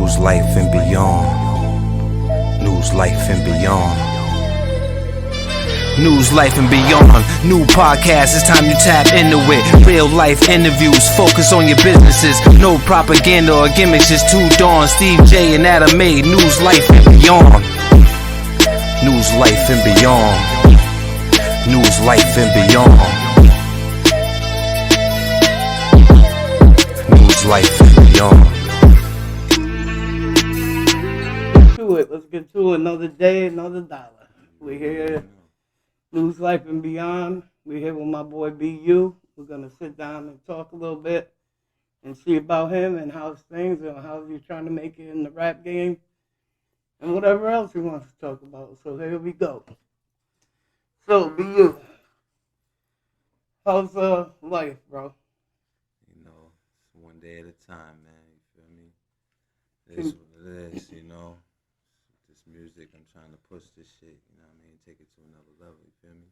News, life, and beyond. News, life, and beyond. News, life, and beyond. New podcast, it's time you tap into it. Real life interviews, focus on your businesses. No propaganda or gimmicks, just two Dawn, Steve J and Adam A. News, life, and beyond. News, life, and beyond. News, life, and beyond. News, life, and beyond. Let's get to another day, another dollar. We're here, News, Life, and Beyond. We're here with my boy BU. We're going to sit down and talk a little bit and see about him and how's things and how he's trying to make it in the rap game and whatever else he wants to talk about. So here we go. So, BU, how's life, bro? You know, it's one day at a time, man. You feel me? It is what it is, you know. This music, I'm trying to push this shit, you know what I mean? Take it to another level, you feel me?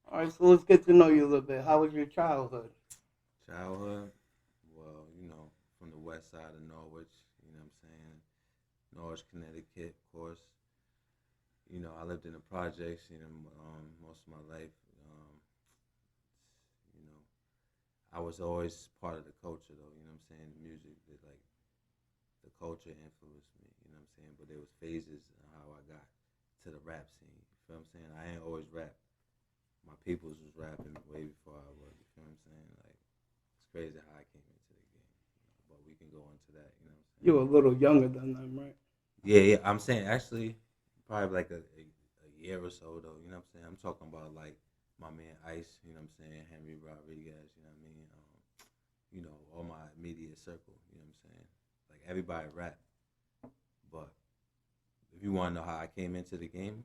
All right, so let's get to know you a little bit. How was your childhood? Childhood? Well, you know, from the west side of Norwich, you know what I'm saying? Norwich, Connecticut, of course. You know, I lived in the projects, you know, most of my life. You know, I was always part of the culture, though, you know what I'm saying? The music, the culture influenced me, you know what I'm saying? But there was phases of how I got to the rap scene, you feel what I'm saying? I ain't always rap. My peoples was rapping way before I was, you feel what I'm saying? Like, it's crazy how I came into the game, you know? But we can go into that, you know what I'm saying? You were a little younger than them, right? Yeah, I'm saying, actually, probably like a year or so, though, you know what I'm saying? I'm talking about, like, my man Ice, you know what I'm saying? Henry Rodriguez, you know what I mean? You know, all my immediate circle, you know what I'm saying? Like, everybody rap. But if you want to know how I came into the game,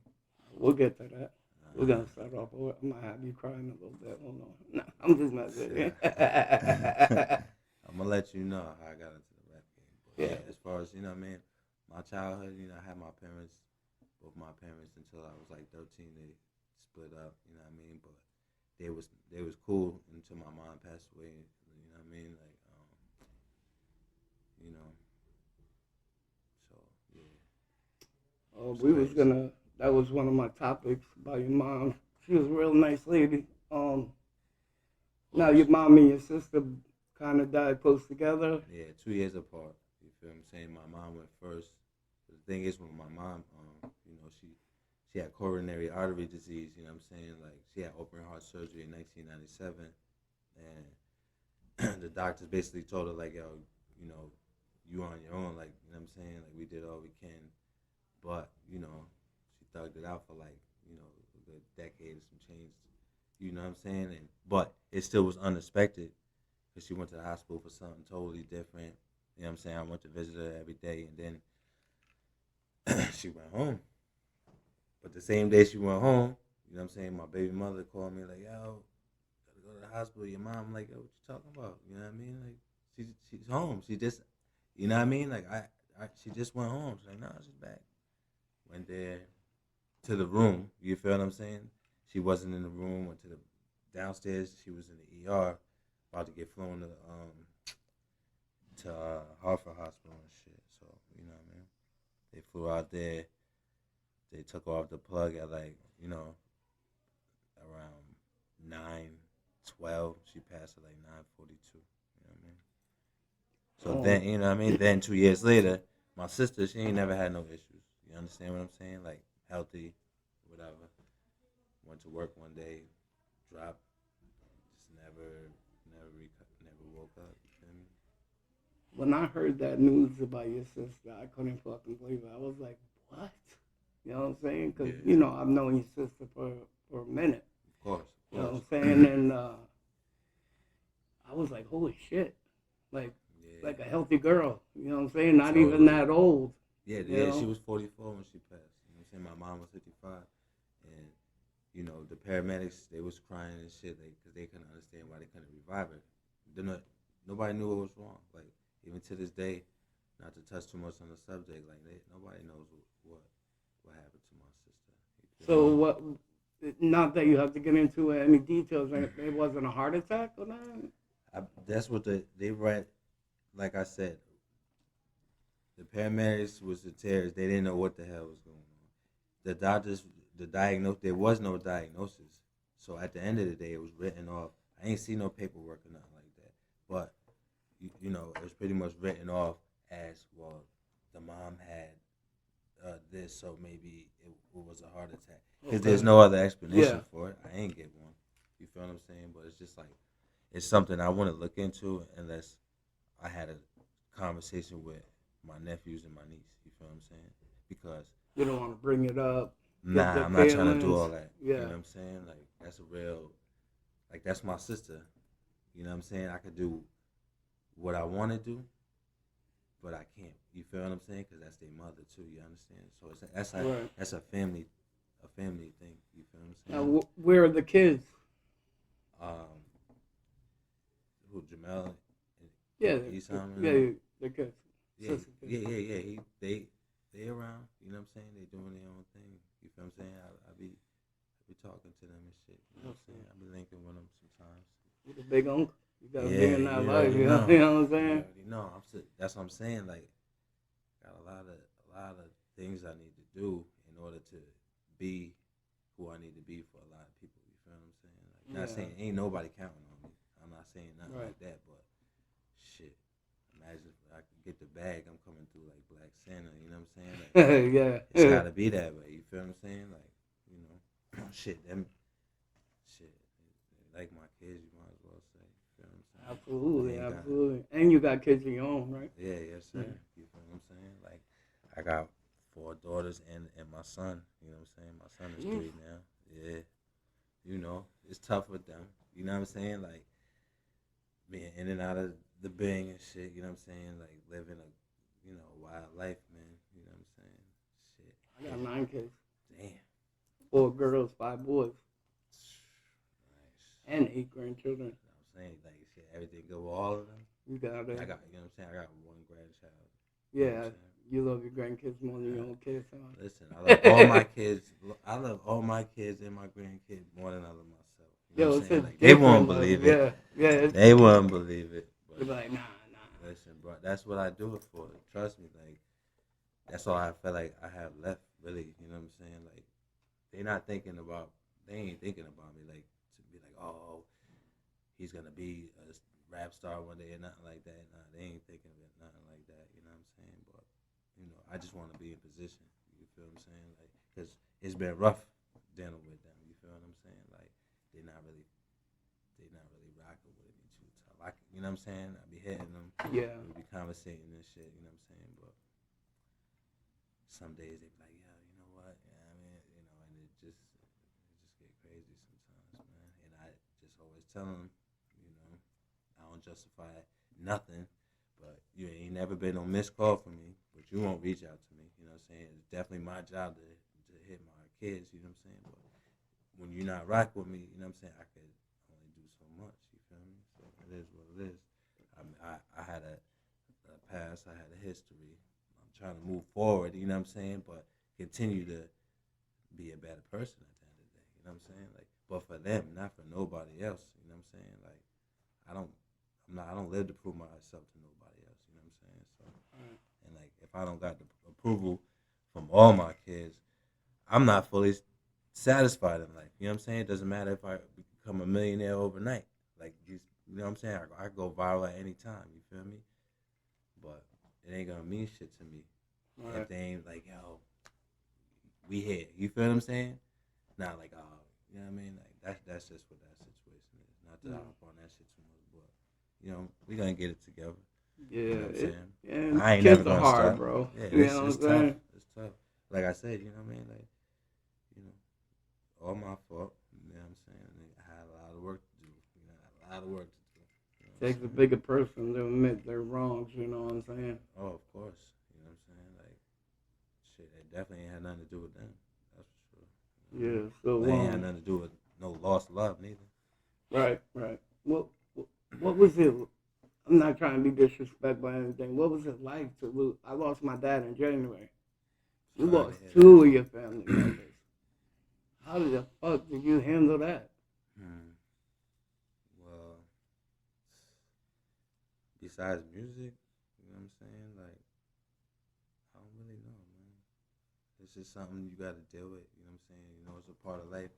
we'll get to that. We're going to start off. I might have you crying a little bit. Hold on. No, I'm just messing with you. I'm going to let you know how I got into the rap game. But Yeah. As far as, you know what I mean, my childhood, you know, I had my parents, both my parents, until I was like 13. They split up, you know what I mean? But they was cool until my mom passed away, you know what I mean? Like, you know, so, yeah. We was going to, that was one of my topics about your mom. She was a real nice lady. Now your mom and your sister kind of died close together. Yeah, 2 years apart. You feel what I'm saying? My mom went first. The thing is, when my mom, you know, she had coronary artery disease, you know what I'm saying? Like, she had open heart surgery in 1997. And the doctors basically told her, like, yo, you know, you on your own, like, you know what I'm saying? Like, we did all we can. But, you know, she thugged it out for, like, you know, a good decade or some change. You know what I'm saying? But it still was unexpected because she went to the hospital for something totally different. You know what I'm saying? I went to visit her every day, and then she went home. But the same day she went home, you know what I'm saying, my baby mother called me like, yo, gotta go to the hospital. Your mom, I'm like, yo, what you talking about? You know what I mean? Like, she's home. She just, you know what I mean? Like, she just went home. She's like, no, she's back. Went there to the room. You feel what I'm saying? She wasn't in the room. Went to the downstairs. She was in the ER, about to get flown to Hartford Hospital and shit. So, you know what I mean? They flew out there. They took off the plug at, like, you know, around 9:12. She passed at like 9:42. You know what I mean? So then, you know what I mean? Then 2 years later, my sister, she ain't never had no issues. You understand what I'm saying? Like, healthy, whatever. Went to work one day, dropped, just never woke up. You feel me? When I heard that news about your sister, I couldn't fucking believe it. I was like, what? You know what I'm saying? Because, you know, I've known your sister for a minute. Of course. You know what I'm saying? And I was like, holy shit. Like a healthy girl. You know what I'm saying? Not even that old. Yeah, she was 44 when she passed. You know what I'm saying? My mom was 55. And, you know, the paramedics, they was crying and shit because they couldn't understand why they couldn't revive her. Nobody knew what was wrong. Like, even to this day, not to touch too much on the subject, like, nobody knows what happened to my sister. So what, not that you have to get into any details, it wasn't a heart attack or that? That's what they read. Like I said, the paramedics was the terrorists. They didn't know what the hell was going on. The doctors, there was no diagnosis. So at the end of the day, it was written off. I ain't see no paperwork or nothing like that. But, you know, it was pretty much written off as, well, the mom had this, so maybe it was a heart attack. Because there's no other explanation for it. I ain't get one. You feel what I'm saying? But it's just like, it's something I want to look into unless I had a conversation with my nephews and my niece. You feel what I'm saying? Because you don't want to bring it up. Nah, I'm not trying to do all that. Yeah. You know what I'm saying? Like, that's a real, like, that's my sister. You know what I'm saying? I could do what I want to do, but I can't. You feel what I'm saying? Because that's their mother, too. You understand? So that's a family thing. You feel what I'm saying? Now, where are the kids? Who, Jamel? Yeah, the kids. Yeah. They around. You know what I'm saying? They doing their own thing. You feel what I'm saying? I be talking to them and shit. You know what I'm saying? I be linking with them sometimes. With a big uncle. You gotta be in that life. You know what I'm saying? No, that's what I'm saying. Like, got a lot of things I need to do in order to be who I need to be for a lot of people. You feel what I'm saying? Like, not saying ain't nobody counting on me. I'm not saying nothing like that, but shit. Imagine if I could get the bag, I'm coming through like Black Santa, you know what I'm saying? Like, it's gotta be that way, you feel what I'm saying? Like, you know, like my kids, you might as well say. You feel what I'm saying? Absolutely. And you got kids of your own, right? Yeah, yes, sir. You feel what I'm saying? Like, I got 4 daughters and my son, you know what I'm saying? My son is 3 now. Yeah. You know, it's tough with them. You know what I'm saying? Like, being in and out of the Bing and shit, you know what I'm saying? Like, living a, you know, wild life, man. You know what I'm saying? Shit. I got 9 kids. Damn. 4 girls, 5 boys. Nice. And 8 grandchildren. You know what I'm saying? Like, shit, everything good with all of them? You got it. I got, you know what I'm saying? I got 1 grandchild. Yeah, you love your grandkids more than your own kids, huh? Listen, I love all my kids. I love all my kids and my grandkids more than I love myself. You know what I'm saying? Like, they won't believe it. Yeah. They won't believe it. You're like, nah. Listen, bro, that's what I do it for. Trust me, like, that's all I feel like I have left, really. You know what I'm saying? Like, they ain't thinking about me, like, to be like, oh, he's gonna be a rap star one day or nothing like that. Nah, they ain't thinking of it, nothing like that. You know what I'm saying? But, you know, I just want to be in position. You feel what I'm saying? Like, because it's been rough dealing with them. You feel what I'm saying? Like, they're not really rocking with me too tough. You know what I'm saying? I be hitting them. Yeah. We be conversating and shit. You know what I'm saying? But some days they be like, yeah, you know what? Yeah, I mean, you know, and it just get crazy sometimes, man. And I just always tell them, you know, I don't justify nothing, but you ain't never been no missed call from me, but you won't reach out to me. You know what I'm saying? It's definitely my job to hit my kids. You know what I'm saying? But when you're not rock with me, you know what I'm saying? I could only do so much. You feel me? So it is what it is. I had a past. I had a history. I'm trying to move forward. You know what I'm saying? But continue to be a better person at the end of the day. You know what I'm saying? Like, but for them, not for nobody else. You know what I'm saying? Like, I don't live to prove myself to nobody else. You know what I'm saying? So, and like, if I don't got the approval from all my kids, I'm not fully satisfied in life. You know what I'm saying? It doesn't matter if I become a millionaire overnight. Like, you know what I'm saying? I go viral at any time. You feel me? But it ain't gonna mean shit to me if they ain't like, yo, we here. You feel what I'm saying? Not like, oh, you know what I mean? Like, that's just what that situation is. Not to hop on that shit too much, but you know, we gonna get it together. Yeah, you know what I'm saying? Yeah, I ain't kids never gonna are hard, stop, bro. Yeah, you know it's what I'm saying? tough. It's tough. Like I said, you know what I mean? Like, you know, all my fault. You know what I'm saying? I had a lot of work to do. You know, a lot of work to do. Takes a bigger person to admit their wrongs, you know what I'm saying? Oh, of course. You know what I'm saying? Like, shit, it definitely ain't had nothing to do with them. That's for sure. Yeah, so it ain't had nothing to do with no lost love, neither. Right. What was it? I'm not trying to be disrespectful or anything. What was it like to lose? I lost my dad in January. You lost 2 of your family members. How the fuck did you handle that? Well, besides music, you know what I'm saying? Like, It's just something you got to deal with. You know what I'm saying? You know, it's a part of life.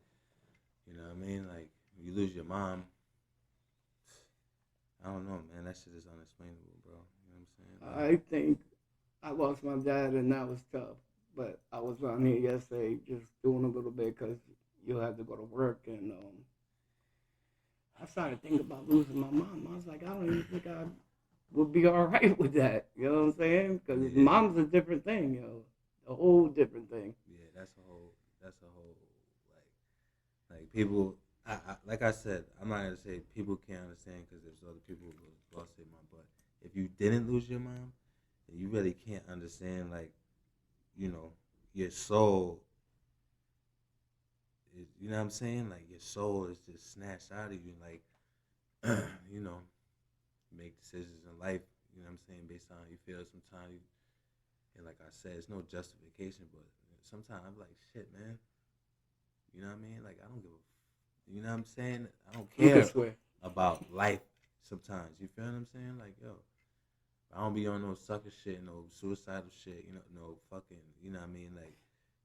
You know what I mean? Like, you lose your mom. I don't know, man. That shit is unexplainable, bro. You know what I'm saying? Like, I think I lost my dad, and that was tough. But I was on here yesterday just doing a little bit because you had to go to work, and I started thinking about losing my mom. I was like, I don't even think I would be all right with that. You know what I'm saying? Because mom's a different thing, a whole different thing. Yeah, that's a whole, like people. Like I said, I'm not gonna say people can't understand because there's other people who lost their mom. But if you didn't lose your mom, then you really can't understand, like, you know, your soul. You know what I'm saying? Like, your soul is just snatched out of you. Like, you know, make decisions in life. You know what I'm saying? Based on how you feel. Sometimes, and like I said, it's no justification, but sometimes I'm like, shit, man. You know what I mean? Like, I don't give a. You know what I'm saying? I don't care about life sometimes. You feel what I'm saying? Like, yo, I don't be on no sucker shit, no suicidal shit, you know, no fucking, you know what I mean? Like,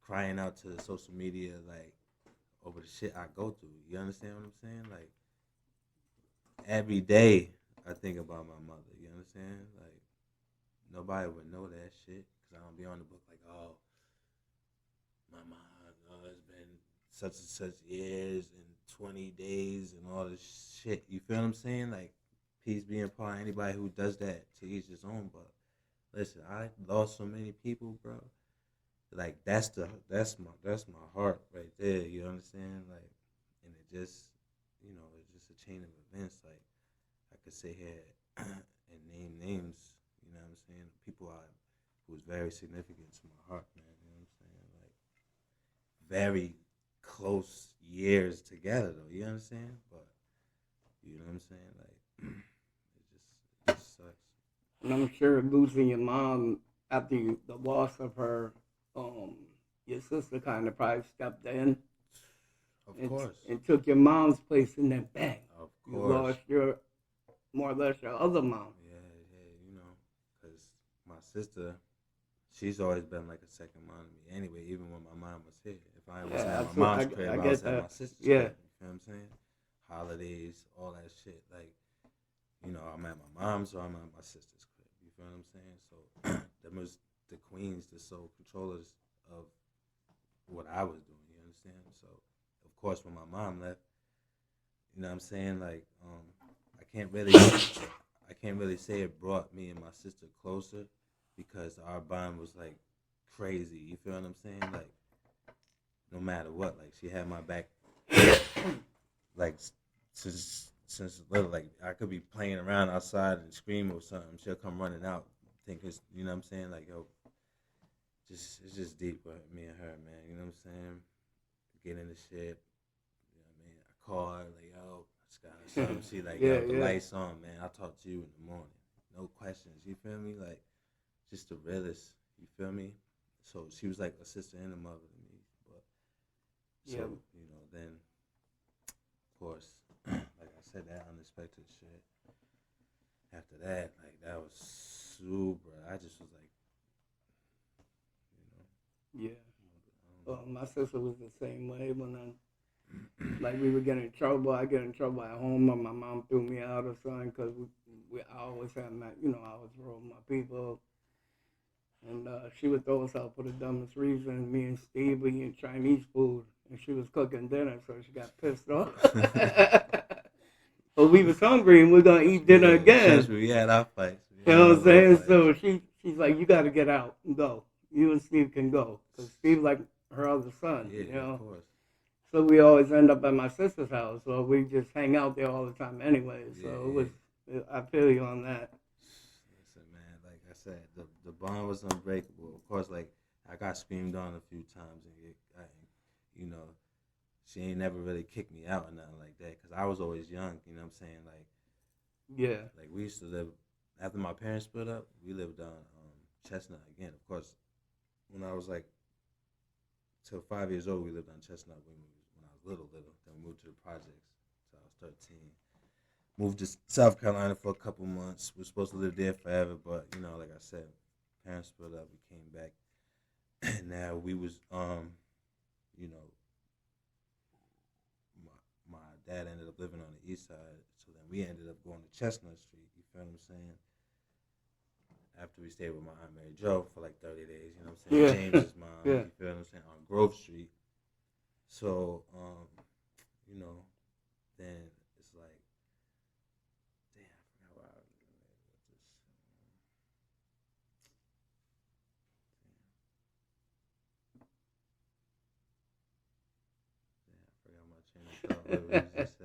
crying out to social media, like, over the shit I go through. You understand what I'm saying? Like, every day I think about my mother. You understand? Like, nobody would know that shit because I don't be on the book like, oh, my mom, it's been such and such years and 20 days and all this shit. You feel what I'm saying? Like, peace be upon anybody who does that, to each his own. But listen, I lost so many people, bro. Like, that's my heart right there. You understand? Like, and it just, you know, it's just a chain of events. Like, I could sit here and name names. You know what I'm saying? People who was very significant to my heart, man. You know what I'm saying? Like, very close years together, though. You understand? But you know what I'm saying? Like, it just sucks. And I'm sure losing your mom after the loss of her, your sister kind of probably stepped in. Of course. And took your mom's place, and then bang. Of course. You lost more or less your other mom. Yeah, you know, because my sister, she's always been like a second mom to me. Anyway, even when my mom was here. If I wasn't at my mom's crib, I was at my sister's crib. You know what I'm saying? Holidays, all that shit. Like, you know, I'm at my mom's or I'm at my sister's crib. You feel what I'm saying? So, them was the queens, the sole controllers of what I was doing. You understand? So, of course, when my mom left, you know what I'm saying? Like, I can't really say it brought me and my sister closer because our bond was like crazy. You feel what I'm saying? Like, no matter what, like, she had my back. Like, since little, like, I could be playing around outside and scream or something, she'll come running out, think it's, you know what I'm saying? Like, yo, it's just deep with me and her, man. You know what I'm saying? Get into shit. You know what I mean? I call her, like, yo, I just got something. She like, yo, the lights on, man. I'll talk to you in the morning. No questions. You feel me? Like, just the realest. You feel me? So she was like a sister and a mother to me. But so, you know, then, of course, like I said, that unexpected shit. After that, like, that was super. I just was like, you know. Yeah. My sister was the same way when like, we would get in trouble. I get in trouble at home, or my mom threw me out or something because I always had I was rolling my people. And she would throw us out for the dumbest reason. Me and Steve were eating Chinese food, and she was cooking dinner, so she got pissed off. But we was hungry, and we're going to eat dinner again. We had our fights. You know what I'm saying? So she's like, you got to get out and go. You and Steve can go. Because Steve's like her other son, yeah, you know? Of course. So we always end up at my sister's house, so we just hang out there all the time anyway. So I feel you on that. Listen, man, like I said, the bond was unbreakable. Of course, like, I got screamed on a few times, and you know, she ain't never really kicked me out or nothing like that, because I was always young, you know what I'm saying? Like, yeah. Like, we used to live, after my parents split up, we lived on Chestnut again. Of course, when I was like, till 5 years old, we lived on Chestnut when I was little. Then we moved to the projects, so I was 13. Moved to South Carolina for a couple months. We were supposed to live there forever, but, you know, like I said, parents split up. We came back. And now we was, you know, my dad ended up living on the east side, so then we ended up going to Chestnut Street. You feel what I'm saying? After we stayed with my Aunt Mary Jo for like 30 days, you know what I'm saying? Yeah. James's mom, Yeah. you feel what I'm saying? On Grove Street. So, you know, then it's like, damn, I forgot why I was with this. Damn, I forgot my train of thought. What was this?